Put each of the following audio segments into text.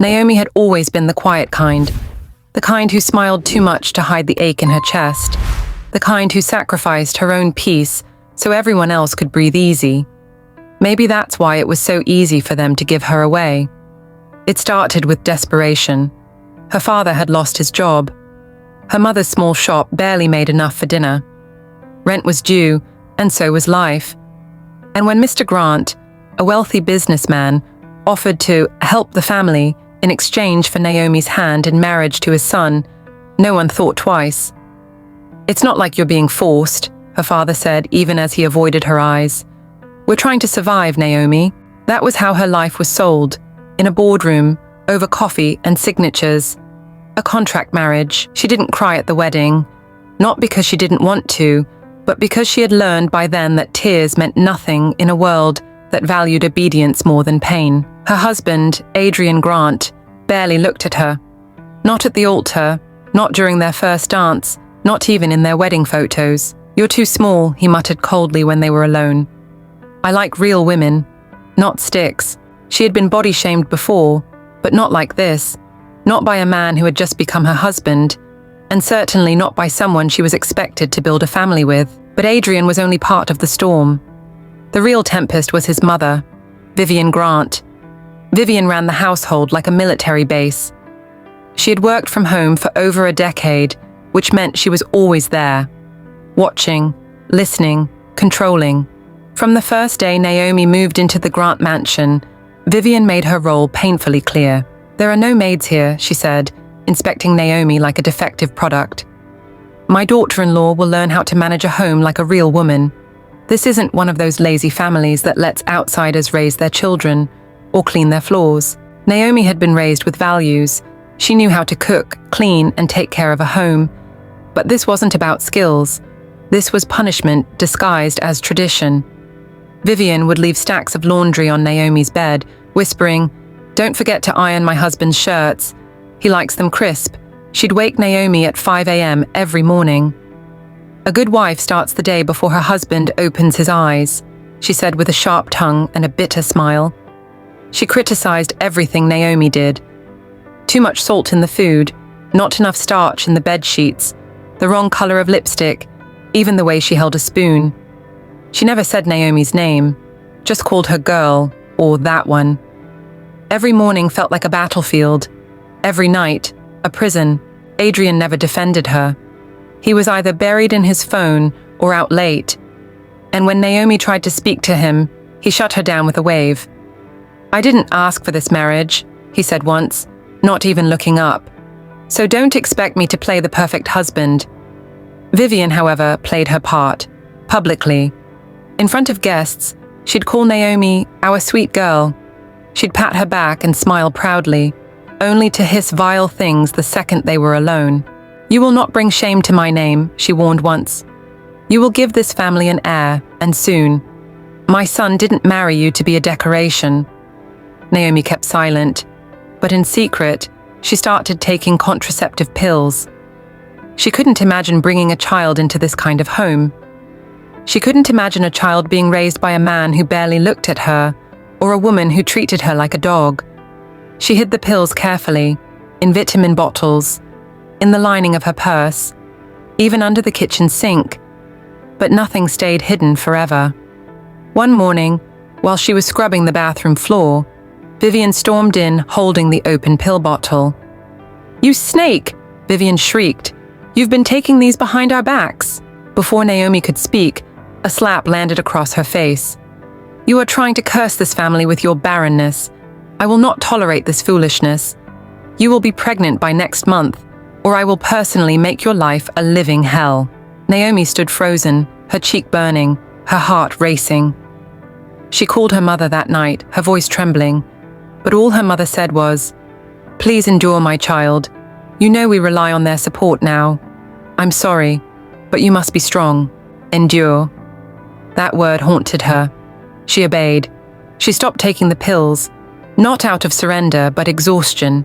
Naomi had always been the quiet kind, the kind who smiled too much to hide the ache in her chest, the kind who sacrificed her own peace so everyone else could breathe easy. Maybe that's why it was so easy for them to give her away. It started with desperation. Her father had lost his job. Her mother's small shop barely made enough for dinner. Rent was due, and so was life. And when Mr. Grant, a wealthy businessman, offered to help the family in exchange for Naomi's hand in marriage to his son, no one thought twice. "It's not like you're being forced," her father said, even as he avoided her eyes. "We're trying to survive, Naomi." That was how her life was sold, in a boardroom, over coffee and signatures. A contract marriage. She didn't cry at the wedding, not because she didn't want to, but because she had learned by then that tears meant nothing in a world that valued obedience more than pain. Her husband, Adrian Grant, barely looked at her. Not at the altar, not during their first dance, not even in their wedding photos. "You're too small," he muttered coldly when they were alone. "I like real women, not sticks." She had been body-shamed before, but not like this. Not by a man who had just become her husband, and certainly not by someone she was expected to build a family with. But Adrian was only part of the storm. The real tempest was his mother, Vivian Grant. Vivian ran the household like a military base. She had worked from home for over a decade, which meant she was always there, watching, listening, controlling. From the first day Naomi moved into the Grant mansion, Vivian made her role painfully clear. "There are no maids here," she said, inspecting Naomi like a defective product. "My daughter-in-law will learn how to manage a home like a real woman. This isn't one of those lazy families that lets outsiders raise their children or clean their floors." Naomi had been raised with values. She knew how to cook, clean, and take care of a home. But this wasn't about skills. This was punishment disguised as tradition. Vivian would leave stacks of laundry on Naomi's bed, whispering, "Don't forget to iron my husband's shirts. He likes them crisp." She'd wake Naomi at 5 a.m. every morning. "A good wife starts the day before her husband opens his eyes," she said with a sharp tongue and a bitter smile. She criticized everything Naomi did. Too much salt in the food, not enough starch in the bed sheets, the wrong color of lipstick, even the way she held a spoon. She never said Naomi's name, just called her girl, or that one. Every morning felt like a battlefield. Every night, a prison. Adrian never defended her. He was either buried in his phone or out late. And when Naomi tried to speak to him, he shut her down with a wave. "I didn't ask for this marriage," he said once, not even looking up. "So don't expect me to play the perfect husband." Vivian, however, played her part, publicly. In front of guests, she'd call Naomi our sweet girl. She'd pat her back and smile proudly, only to hiss vile things the second they were alone. "You will not bring shame to my name," she warned once. "You will give this family an heir, and soon. My son didn't marry you to be a decoration." Naomi kept silent, but in secret, she started taking contraceptive pills. She couldn't imagine bringing a child into this kind of home. She couldn't imagine a child being raised by a man who barely looked at her, or a woman who treated her like a dog. She hid the pills carefully, in vitamin bottles, in the lining of her purse, even under the kitchen sink. But nothing stayed hidden forever. One morning, while she was scrubbing the bathroom floor, Vivian stormed in holding the open pill bottle. "You snake!" Vivian shrieked. "You've been taking these behind our backs." Before Naomi could speak, a slap landed across her face. "You are trying to curse this family with your barrenness. I will not tolerate this foolishness. You will be pregnant by next month, or I will personally make your life a living hell." Naomi stood frozen, her cheek burning, her heart racing. She called her mother that night, her voice trembling, but all her mother said was, "Please endure, my child. You know we rely on their support now. I'm sorry, but you must be strong. Endure." That word haunted her. She obeyed. She stopped taking the pills, not out of surrender, but exhaustion.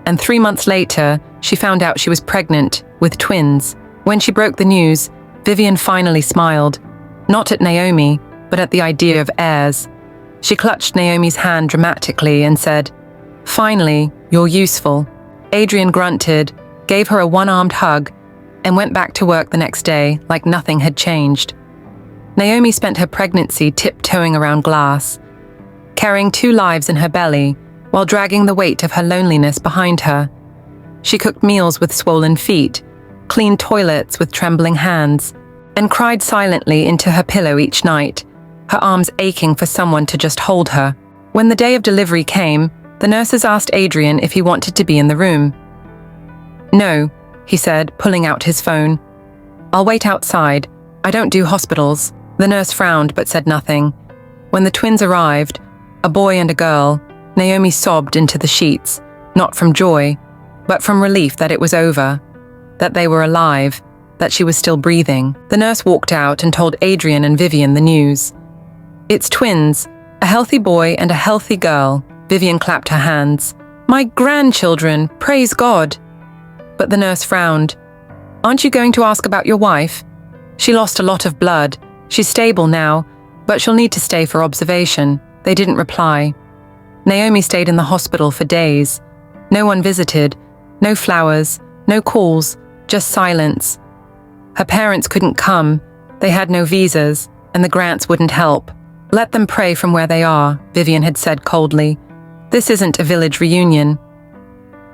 And 3 months later, she found out she was pregnant with twins. When she broke the news, Vivian finally smiled, not at Naomi, but at the idea of heirs. She clutched Naomi's hand dramatically and said, Finally, you're useful. Adrian grunted, gave her a one-armed hug, and went back to work the next day like nothing had changed. Naomi spent her pregnancy tiptoeing around glass, carrying 2 lives in her belly while dragging the weight of her loneliness behind her. She cooked meals with swollen feet, cleaned toilets with trembling hands, and cried silently into her pillow each night, her arms aching for someone to just hold her. When the day of delivery came, the nurses asked Adrian if he wanted to be in the room. "No," he said, pulling out his phone. "I'll wait outside. I don't do hospitals." The nurse frowned but said nothing. When the twins arrived, a boy and a girl, Naomi sobbed into the sheets, not from joy, but from relief that it was over, that they were alive, that she was still breathing. The nurse walked out and told Adrian and Vivian the news. "It's twins, a healthy boy and a healthy girl." Vivian clapped her hands. "My grandchildren, praise God." But the nurse frowned. "Aren't you going to ask about your wife? She lost a lot of blood. She's stable now, but she'll need to stay for observation." They didn't reply. Naomi stayed in the hospital for days. No one visited, no flowers, no calls, just silence. Her parents couldn't come, they had no visas, and the grants wouldn't help. "Let them pray from where they are," Vivian had said coldly. "This isn't a village reunion."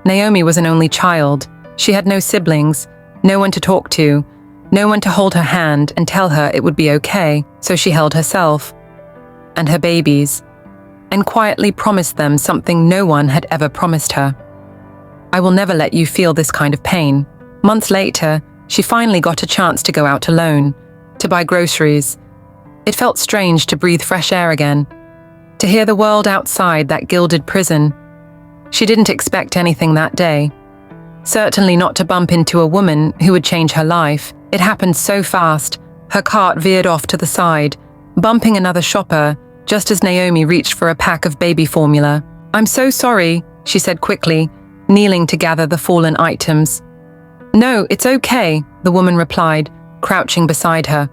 Naomi was an only child. She had no siblings, no one to talk to, no one to hold her hand and tell her it would be okay, so she held herself and her babies, and quietly promised them something no one had ever promised her. "I will never let you feel this kind of pain." Months later, she finally got a chance to go out alone, to buy groceries. It felt strange to breathe fresh air again, to hear the world outside that gilded prison. She didn't expect anything that day. Certainly not to bump into a woman who would change her life. It happened so fast. Her cart veered off to the side, bumping another shopper, just as Naomi reached for a pack of baby formula. "I'm so sorry," she said quickly, kneeling to gather the fallen items. "No, it's okay," the woman replied, crouching beside her.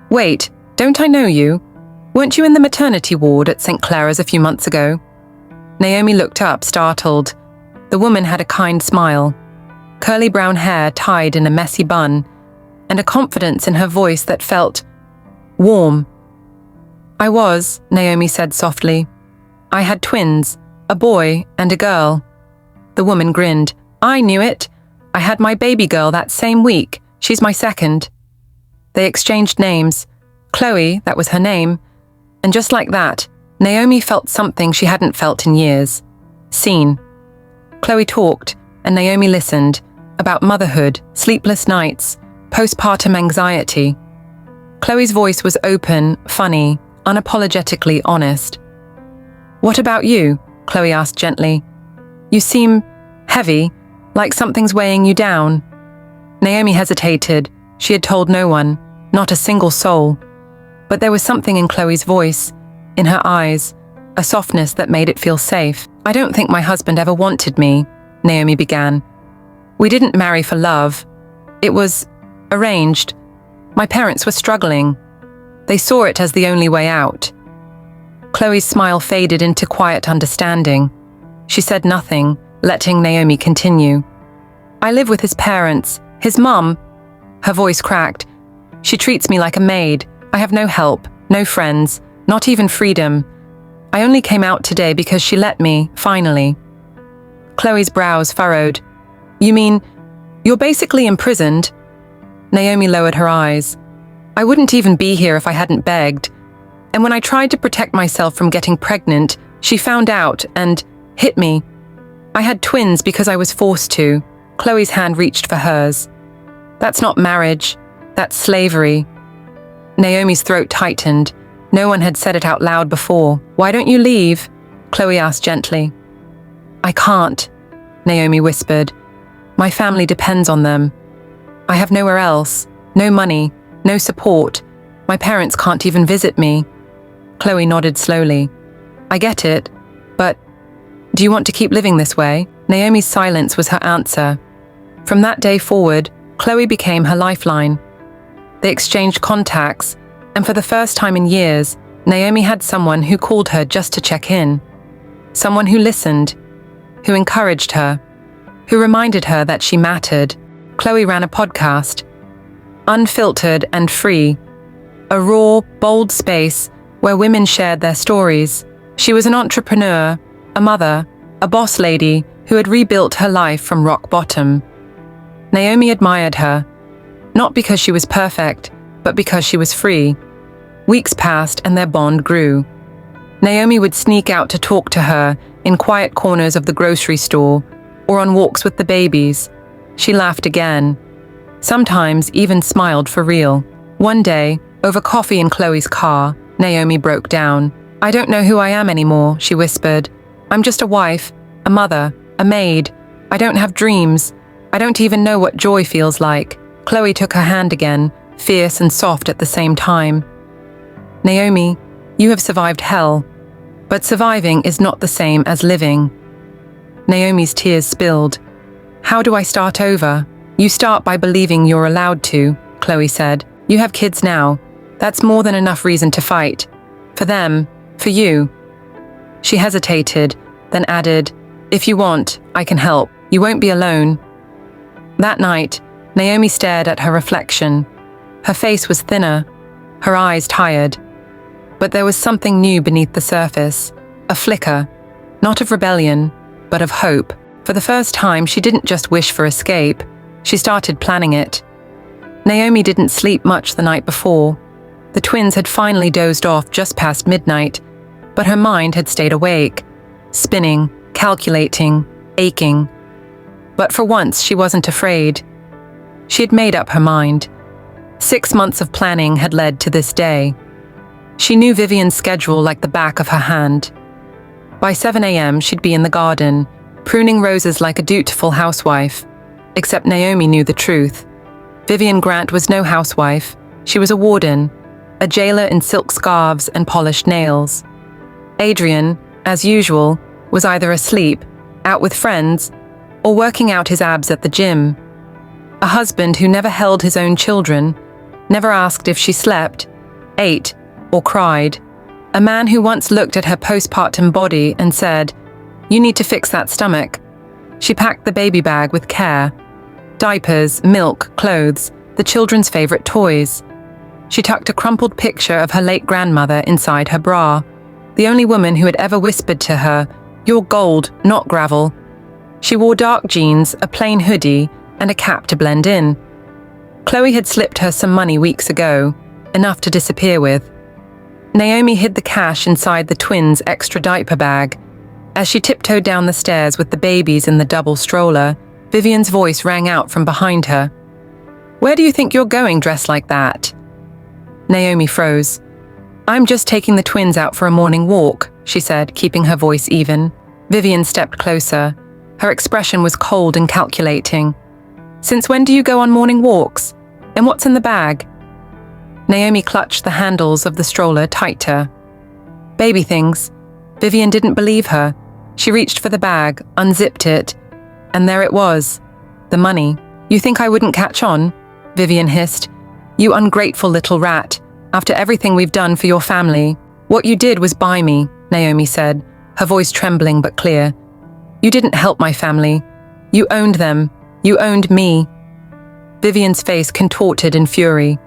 "Wait, don't I know you? Weren't you in the maternity ward at St. Clara's a few months ago?" Naomi looked up, startled. The woman had a kind smile, curly brown hair tied in a messy bun, and a confidence in her voice that felt warm. "I was," Naomi said softly. "I had twins, a boy and a girl." The woman grinned. "I knew it. I had my baby girl that same week. She's my second." They exchanged names. Chloe, that was her name. And just like that, Naomi felt something she hadn't felt in years. Seen. Chloe talked, and Naomi listened, about motherhood, sleepless nights, postpartum anxiety. Chloe's voice was open, funny, unapologetically honest. "What about you?" Chloe asked gently. "You seem heavy, like something's weighing you down." Naomi hesitated. She had told no one, not a single soul. But there was something in Chloe's voice, in her eyes, a softness that made it feel safe. "I don't think my husband ever wanted me," Naomi began. "We didn't marry for love. It was arranged. My parents were struggling. They saw it as the only way out." Chloe's smile faded into quiet understanding. She said nothing, letting Naomi continue. "I live with his parents, his mum." Her voice cracked. "She treats me like a maid. I have no help, no friends, not even freedom. I only came out today because she let me, finally." Chloe's brows furrowed. "You mean, you're basically imprisoned?" Naomi lowered her eyes. "I wouldn't even be here if I hadn't begged. And when I tried to protect myself from getting pregnant, she found out and hit me. I had twins because I was forced to." Chloe's hand reached for hers. "That's not marriage. That's slavery." Naomi's throat tightened. No one had said it out loud before. "Why don't you leave?" Chloe asked gently. "I can't," Naomi whispered. "My family depends on them. I have nowhere else. No money, no support. My parents can't even visit me." Chloe nodded slowly. "I get it, but do you want to keep living this way?" Naomi's silence was her answer. From that day forward, Chloe became her lifeline. They exchanged contacts, and for the first time in years, Naomi had someone who called her just to check in. Someone who listened, who encouraged her, who reminded her that she mattered. Chloe ran a podcast, unfiltered and free, a raw, bold space where women shared their stories. She was an entrepreneur, a mother, a boss lady who had rebuilt her life from rock bottom. Naomi admired her, not because she was perfect, but because she was free. Weeks passed and their bond grew. Naomi would sneak out to talk to her in quiet corners of the grocery store or on walks with the babies. She laughed again, sometimes even smiled for real. One day, over coffee in Chloe's car, Naomi broke down. "I don't know who I am anymore," she whispered. "I'm just a wife, a mother, a maid. I don't have dreams. I don't even know what joy feels like." Chloe took her hand again, fierce and soft at the same time. "Naomi, you have survived hell, but surviving is not the same as living." Naomi's tears spilled. "How do I start over?" "You start by believing you're allowed to," Chloe said. "You have kids now. That's more than enough reason to fight. For them, for you." She hesitated, then added, "If you want, I can help. You won't be alone." That night, Naomi stared at her reflection. Her face was thinner, her eyes tired. But there was something new beneath the surface, a flicker, not of rebellion, but of hope. For the first time, she didn't just wish for escape, she started planning it. Naomi didn't sleep much the night before. The twins had finally dozed off just past midnight, but her mind had stayed awake, spinning, calculating, aching. But for once, she wasn't afraid. She had made up her mind. 6 months of planning had led to this day. She knew Vivian's schedule like the back of her hand. By 7 a.m., she'd be in the garden, pruning roses like a dutiful housewife. Except Naomi knew the truth. Vivian Grant was no housewife. She was a warden, a jailer in silk scarves and polished nails. Adrian, as usual, was either asleep, out with friends, or working out his abs at the gym. A husband who never held his own children, never asked if she slept, ate, or cried. A man who once looked at her postpartum body and said, "You need to fix that stomach." She packed the baby bag with care. Diapers, milk, clothes, the children's favorite toys. She tucked a crumpled picture of her late grandmother inside her bra, the only woman who had ever whispered to her, "You're gold, not gravel." She wore dark jeans, a plain hoodie, and a cap to blend in. Chloe had slipped her some money weeks ago, enough to disappear with. Naomi hid the cash inside the twins' extra diaper bag. As she tiptoed down the stairs with the babies in the double stroller, Vivian's voice rang out from behind her. "Where do you think you're going dressed like that?" Naomi froze. "I'm just taking the twins out for a morning walk," she said, keeping her voice even. Vivian stepped closer. Her expression was cold and calculating. "Since when do you go on morning walks? And what's in the bag?" Naomi clutched the handles of the stroller tighter. "Baby things." Vivian didn't believe her. She reached for the bag, unzipped it, and there it was, the money. "You think I wouldn't catch on?" Vivian hissed. "You ungrateful little rat. After everything we've done for your family. What you did was buy me," Naomi said, her voice trembling but clear. "You didn't help my family. You owned them. You owned me." Vivian's face contorted in fury.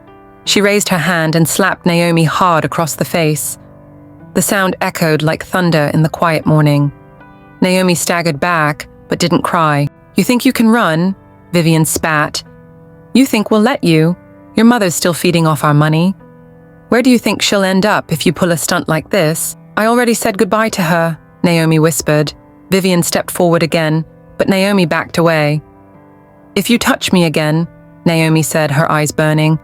She raised her hand and slapped Naomi hard across the face. The sound echoed like thunder in the quiet morning. Naomi staggered back, but didn't cry. "You think you can run?" Vivian spat. "You think we'll let you? Your mother's still feeding off our money. Where do you think she'll end up if you pull a stunt like this?" "I already said goodbye to her," Naomi whispered. Vivian stepped forward again, but Naomi backed away. "If you touch me again," Naomi said, her eyes burning,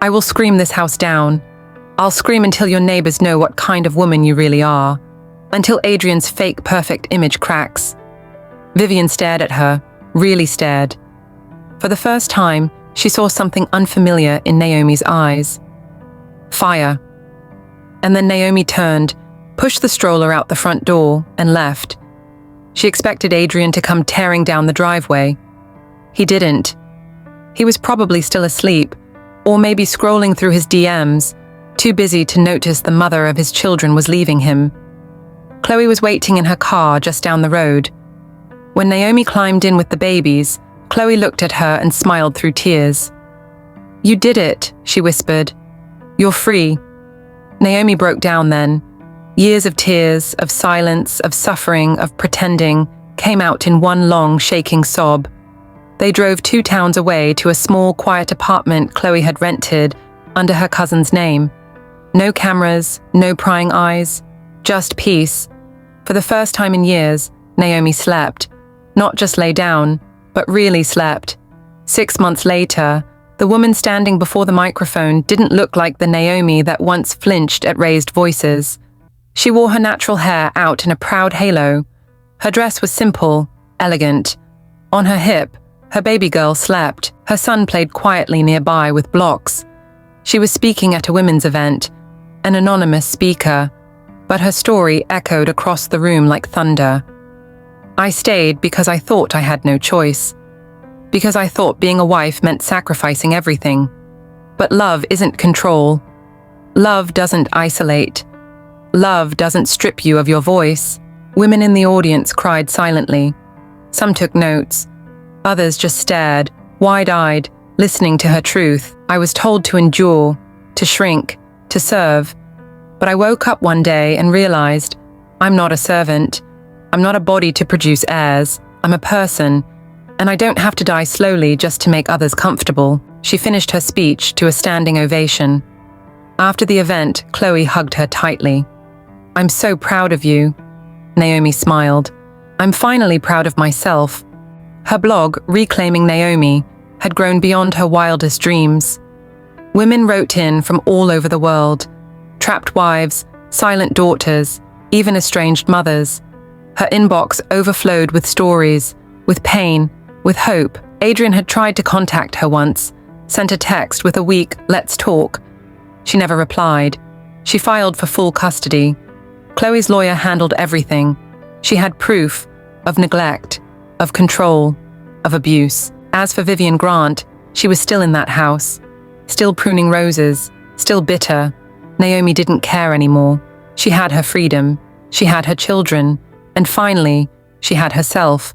"I will scream this house down. I'll scream until your neighbors know what kind of woman you really are. Until Adrian's fake perfect image cracks." Vivian stared at her, really stared. For the first time, she saw something unfamiliar in Naomi's eyes. Fire. And then Naomi turned, pushed the stroller out the front door, and left. She expected Adrian to come tearing down the driveway. He didn't. He was probably still asleep, or maybe scrolling through his DMs, too busy to notice the mother of his children was leaving him. Chloe was waiting in her car just down the road. When Naomi climbed in with the babies, Chloe looked at her and smiled through tears. "You did it," she whispered. "You're free." Naomi broke down then. Years of tears, of silence, of suffering, of pretending, came out in one long, shaking sob. They drove 2 towns away to a small, quiet apartment Chloe had rented under her cousin's name. No cameras, no prying eyes, just peace. For the first time in years, Naomi slept. Not just lay down, but really slept. 6 months later, the woman standing before the microphone didn't look like the Naomi that once flinched at raised voices. She wore her natural hair out in a proud halo. Her dress was simple, elegant. On her hip, her baby girl slept. Her son played quietly nearby with blocks. She was speaking at a women's event, an anonymous speaker, but her story echoed across the room like thunder. I stayed because I thought I had no choice. Because I thought being a wife meant sacrificing everything. But love isn't control. Love doesn't isolate. Love doesn't strip you of your voice. Women in the audience cried silently. Some took notes. Others just stared, wide-eyed, listening to her truth. I was told to endure, to shrink, to serve. But I woke up one day and realized I'm not a servant. I'm not a body to produce heirs. I'm a person, and I don't have to die slowly just to make others comfortable. She finished her speech to a standing ovation. After the event, Chloe hugged her tightly. "I'm so proud of you." Naomi smiled. "I'm finally proud of myself." Her blog, Reclaiming Naomi, had grown beyond her wildest dreams. Women wrote in from all over the world. Trapped wives, silent daughters, even estranged mothers. Her inbox overflowed with stories, with pain, with hope. Adrian had tried to contact her once, sent a text with a weak "let's talk." She never replied. She filed for full custody. Chloe's lawyer handled everything. She had proof of neglect, of control, of abuse. As for Vivian Grant, she was still in that house, still pruning roses, still bitter. Naomi didn't care anymore. She had her freedom, she had her children, and finally, she had herself.